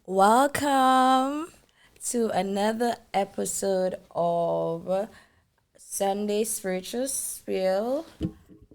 Welcome to another episode of Sunday Spiritual Spiel.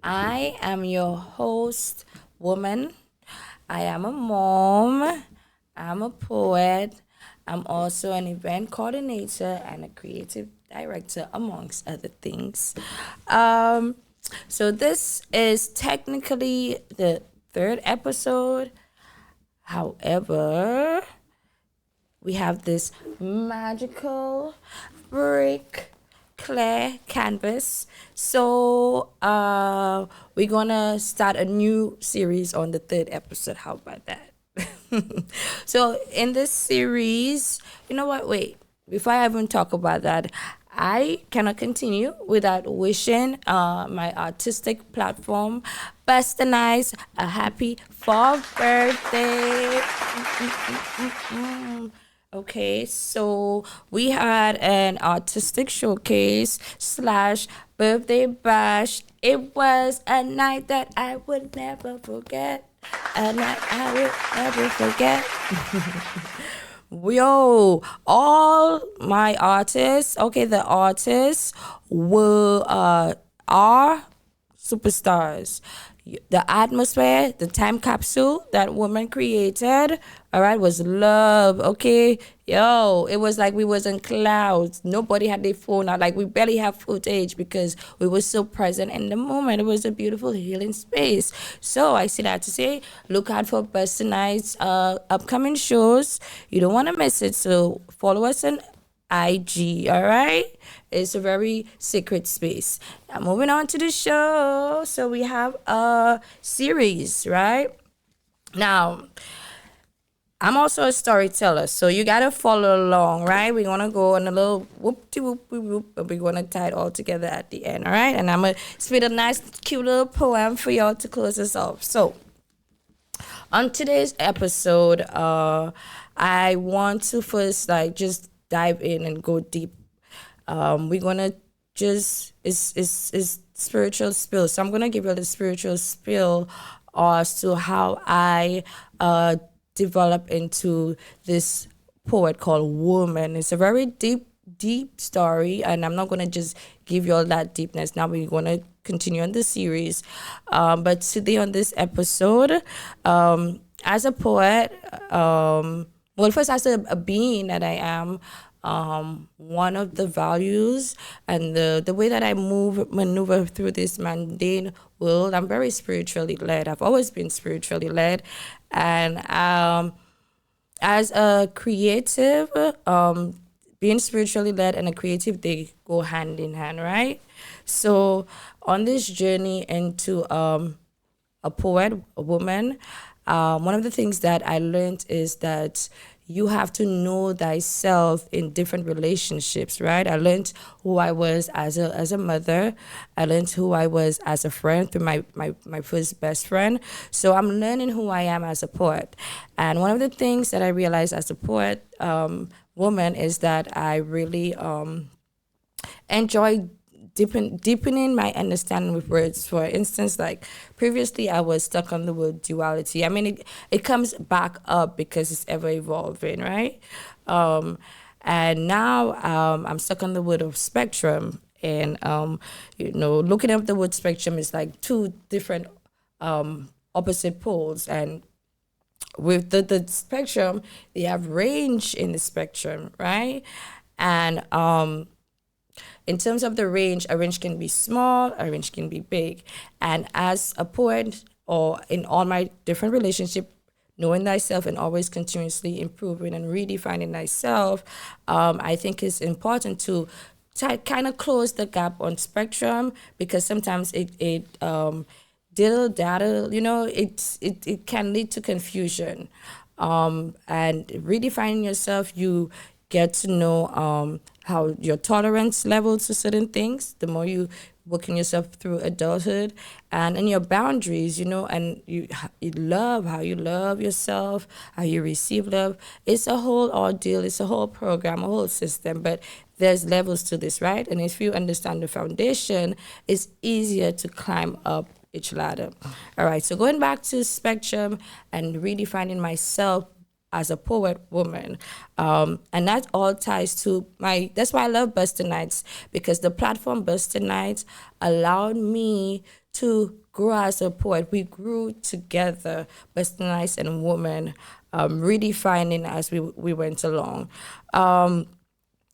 I am your host, woman. I am a mom. I'm a poet. I'm also an event coordinator and a creative director, amongst other things. Um, so this is technically the third episode. However, we have this magical brick clear canvas. So we're gonna start a new series on the third episode. How about that? So in this series, you know what? Wait, before I even talk about that, I cannot continue without wishing my artistic platform, Bastanize, a happy fourth birthday. Okay, so we had an artistic showcase slash birthday bash. It was a night that I would never forget. A night I will never forget. Yo, all my artists, okay, the artists were are superstars. The atmosphere, the time capsule that woman created, all right, was love. Okay, yo, it was like we was in clouds. Nobody had their phone out. Like we barely have footage because we were so present in the moment. It was a beautiful healing space. So I say that to say, look out for Best Night's upcoming shows. You don't want to miss it. So follow us on IG, all right? It's a very secret space. Now, moving on to the show. So, we have a series, right? Now, I'm also a storyteller, so you gotta follow along, right? We're gonna go on a little whoop de whoop whoop whoop, but we're gonna tie it all together at the end, all right? And I'm gonna spit a nice, cute little poem for y'all to close us off. So, on today's episode, I want to first like just dive in and go deep. We're gonna just it's spiritual spill. So I'm gonna give you the spiritual spill as to how I develop into this poet called Woman. It's a very deep story, and I'm not gonna just give you all that deepness. Now we're gonna continue on the series, but today on this episode, as a poet, well, first as a being that I am, one of the values and the way that I maneuver through this mundane world, I'm very spiritually led. I've always been spiritually led, and as a creative, being spiritually led and a creative, they go hand in hand, right? So on this journey into a poet, a woman, one of the things that I learned is that you have to know thyself in different relationships, right? I learned who I was as a mother. I learned who I was as a friend through my first best friend. So I'm learning who I am as a poet. And one of the things that I realized as a poet, woman, is that I really enjoy deepening my understanding with words. For instance, like previously I was stuck on the word duality. I mean, it comes back up because it's ever evolving, right? And now I'm stuck on the word of spectrum. And, looking up the word spectrum is like two different opposite poles. And with the spectrum, they have range in the spectrum, right? And in terms of the range, a range can be small, a range can be big. And as a poet, or in all my different relationships, knowing thyself and always continuously improving and redefining thyself, I think it's important to kind of close the gap on spectrum, because sometimes it diddle daddle, it can lead to confusion. And redefining yourself, you get to know how your tolerance level to certain things, the more you working yourself through adulthood, and your boundaries, and you love how you love yourself, how you receive love. It's a whole ordeal, it's a whole program, a whole system, but there's levels to this, right? And if you understand the foundation, it's easier to climb up each ladder. All right, so going back to spectrum and redefining myself as a poet woman. And that all ties to that's why I love Buster Nights, because the platform Buster Nights allowed me to grow as a poet. We grew together, Buster Nights and Woman, redefining as we went along.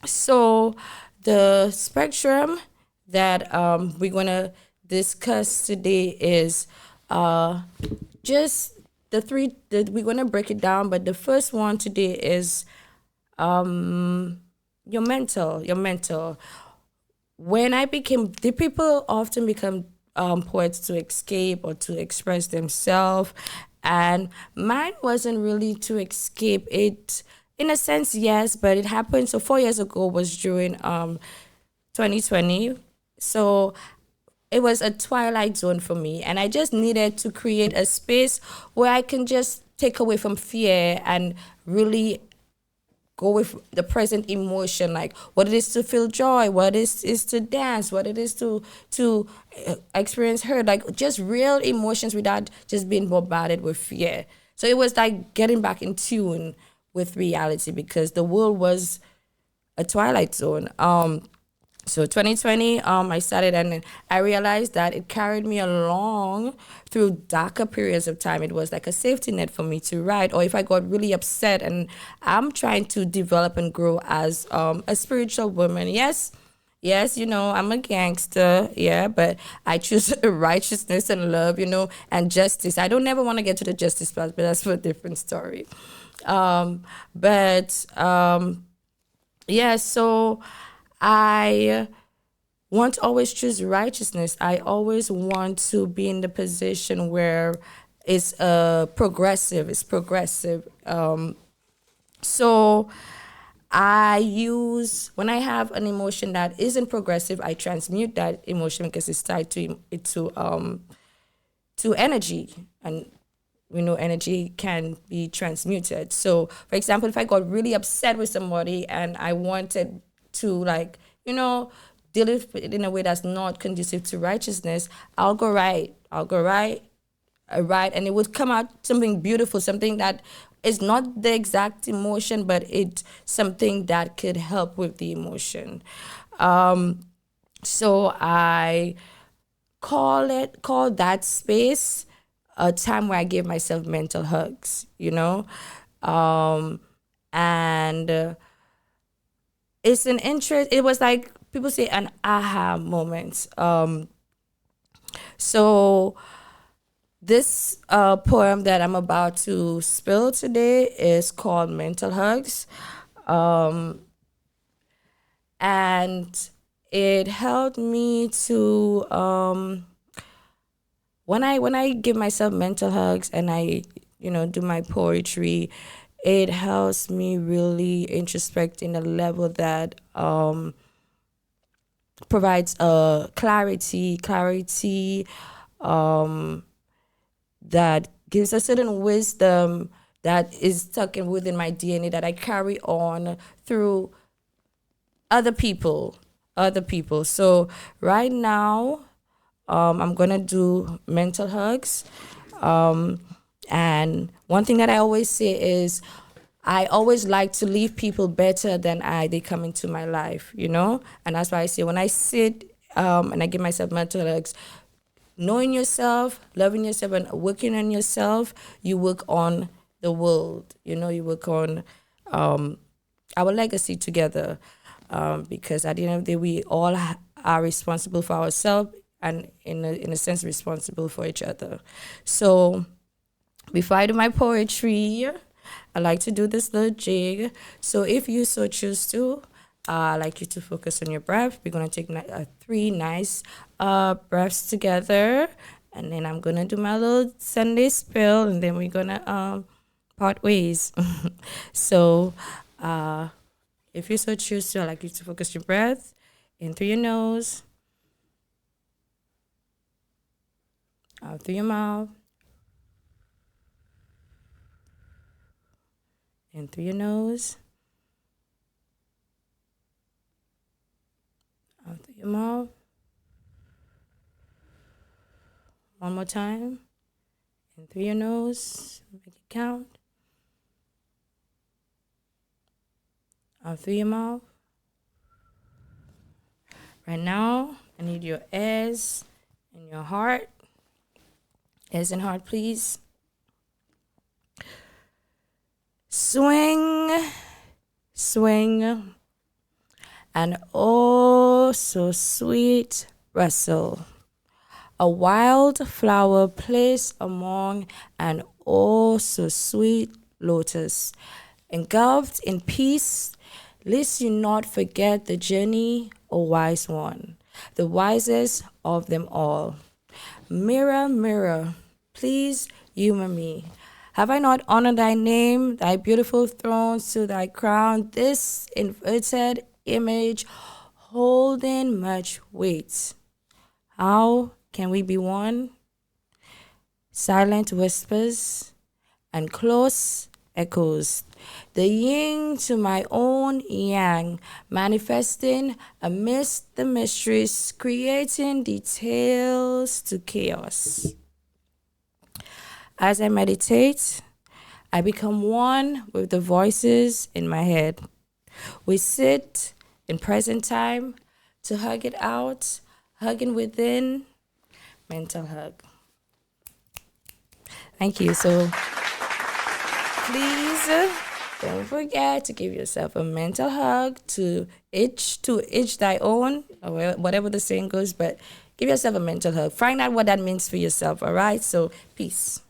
So the spectrum that we're gonna discuss today is just the three that we're gonna break it down. But the first one today is your mental, your mental. When I became, the people often become poets to escape or to express themselves, and mine wasn't really to escape it. In a sense, yes, but it happened. So 4 years ago was during 2020. So it was a twilight zone for me, and I just needed to create a space where I can just take away from fear and really go with the present emotion, like what it is to feel joy, what is to dance, what it is to experience hurt, like just real emotions without just being bombarded with fear. So it was like getting back in tune with reality, because the world was a twilight zone. So 2020, I started, and I realized that it carried me along through darker periods of time. It was like a safety net for me to ride. Or if I got really upset, and I'm trying to develop and grow as a spiritual woman. Yes, yes, I'm a gangster, yeah, but I choose righteousness and love, and justice. I don't never want to get to the justice part, but that's for a different story. But yeah, so I want to always choose righteousness. I always want to be in the position where it's progressive. It's progressive. So I use, when I have an emotion that isn't progressive, I transmute that emotion because it's tied to energy, and we know energy can be transmuted. So, for example, if I got really upset with somebody and I wanted to, like, deal with it in a way that's not conducive to righteousness, I'll go right. I'll go right, right, and it would come out something beautiful, something that is not the exact emotion, but it's something that could help with the emotion. So I call that space a time where I give myself mental hugs, and it's an interest. It was like people say an aha moment. So this poem that I'm about to spill today is called Mental Hugs, and it helped me to when I give myself mental hugs and I do my poetry, it helps me really introspect in a level that provides clarity that gives a certain wisdom that is stuck in within my DNA that I carry on through other people. So right now, I'm gonna do mental hugs. And one thing that I always say is, I always like to leave people better than they come into my life, And that's why I say, when I sit and I give myself mental hugs, knowing yourself, loving yourself, and working on yourself, you work on the world. You work on our legacy together. Because at the end of the day, we all are responsible for ourselves, and in a sense responsible for each other. So before I do my poetry, I like to do this little jig. So if you so choose to, I'd like you to focus on your breath. We're gonna take 3 nice breaths together, and then I'm gonna do my little Sunday spill, and then we're gonna part ways. So if you so choose to, I'd like you to focus your breath in through your nose, out through your mouth, in through your nose, out through your mouth. One more time. In through your nose, make it count. through your mouth. Right now, I need your ears and your heart. Ears and heart, please. Swing, swing, and oh so sweet rustle. A wild flower placed among an oh so sweet lotus. Engulfed in peace, lest you not forget the journey, O wise one, the wisest of them all. Mirror, mirror, please humor me. Have I not honored thy name, thy beautiful throne to thy crown, this inverted image holding much weight? How can we be one? Silent whispers and close echoes. The yin to my own yang, manifesting amidst the mysteries, creating details to chaos. As I meditate, I become one with the voices in my head. We sit in present time to hug it out, hugging within, mental hug. Thank you. So please don't forget to give yourself a mental hug to each thy own, or whatever the saying goes, but give yourself a mental hug. Find out what that means for yourself, all right? So peace.